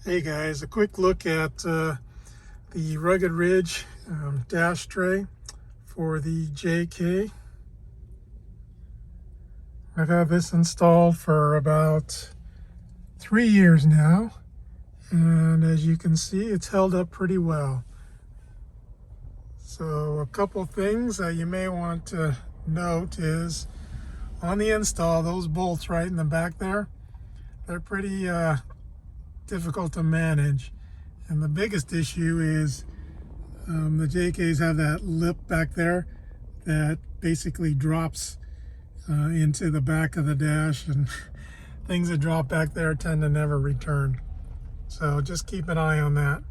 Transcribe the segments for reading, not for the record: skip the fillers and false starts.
Hey guys, a quick look at the Rugged Ridge dash tray for the JK. I've had this installed for about 3 years now, and as you can see, it's held up pretty well. So a couple things that you may want to note is on the install, those bolts right in the back there, they're pretty difficult to manage, and the biggest issue is the JKs have that lip back there that basically drops into the back of the dash, and things that drop back there tend to never return, so just keep an eye on that.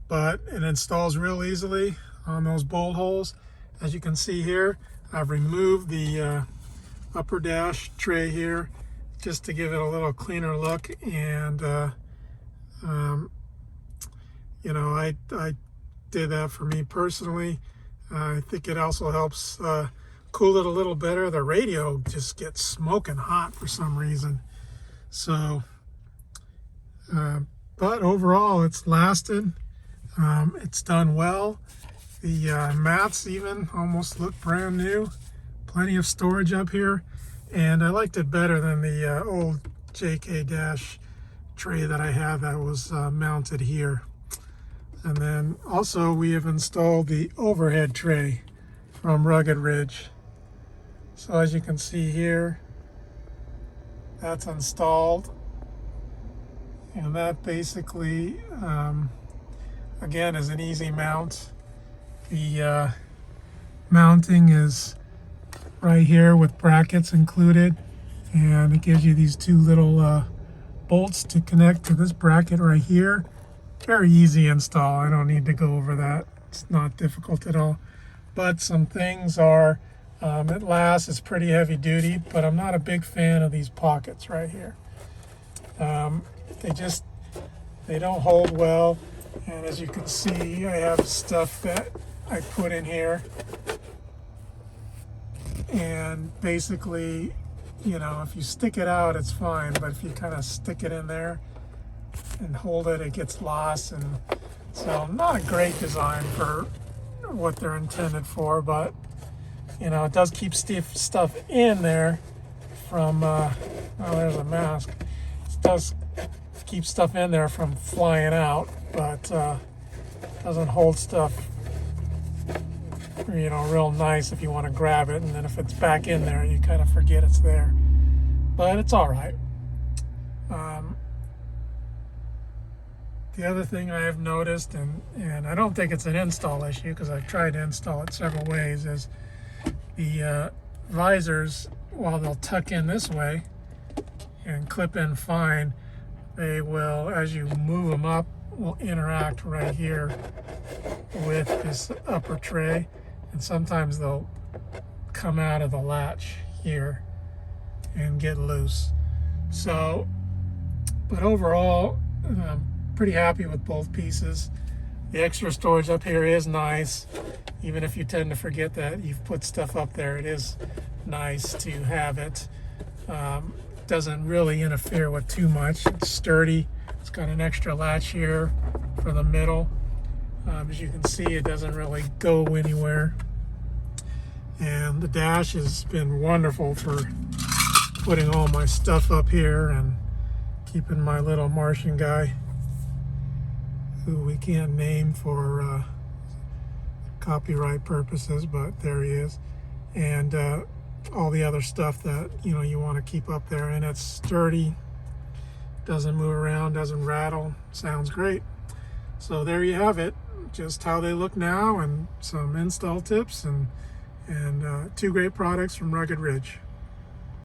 But it installs real easily on those bolt holes. As you can see here, I've removed the upper dash tray here just to give it a little cleaner look, and you know, I did that for me personally. I think it also helps cool it a little better. The radio just gets smoking hot for some reason. So, but overall, it's lasted. It's done well. The mats even almost look brand new. Plenty of storage up here, and I liked it better than the old JK dash tray that I had that was mounted here. And then also we have installed the overhead tray from Rugged Ridge. So as you can see here, that's installed, and that basically again is an easy mount. The mounting is right here with brackets included, and it gives you these two little bolts to connect to this bracket right here. Very easy install. I don't need to go over that. It's not difficult at all. But some things are, it lasts, it's pretty heavy duty, but I'm not a big fan of these pockets right here. They don't hold well. And as you can see, I have stuff that I put in here. And basically, you know, if you stick it out, it's fine, but if you kind of stick it in there and hold it, it gets lost. And so not a great design for what they're intended for, but you know, it does keep stuff in there from oh, there's a mask. It does keep stuff in there from flying out, but doesn't hold stuff, you know, real nice if you want to grab it, and then if it's back in there, you kind of forget it's there. But it's all right. The other thing I have noticed, and I don't think it's an install issue because I've tried to install it several ways, is the visors, while they'll tuck in this way and clip in fine, they will, as you move them up, will interact right here with this upper tray, and sometimes they'll come out of the latch here and get loose. So, but overall, I'm pretty happy with both pieces. The extra storage up here is nice. Even if you tend to forget that you've put stuff up there, it is nice to have it. Doesn't really interfere with too much. It's sturdy. It's got an extra latch here for the middle. As you can see, it doesn't really go anywhere. And the dash has been wonderful for putting all my stuff up here and keeping my little Martian guy, who we can't name for copyright purposes, but there he is, and all the other stuff that, you know, you want to keep up there. And it's sturdy, doesn't move around, doesn't rattle, sounds great. So there you have it, just how they look now, and some install tips, and two great products from Rugged Ridge.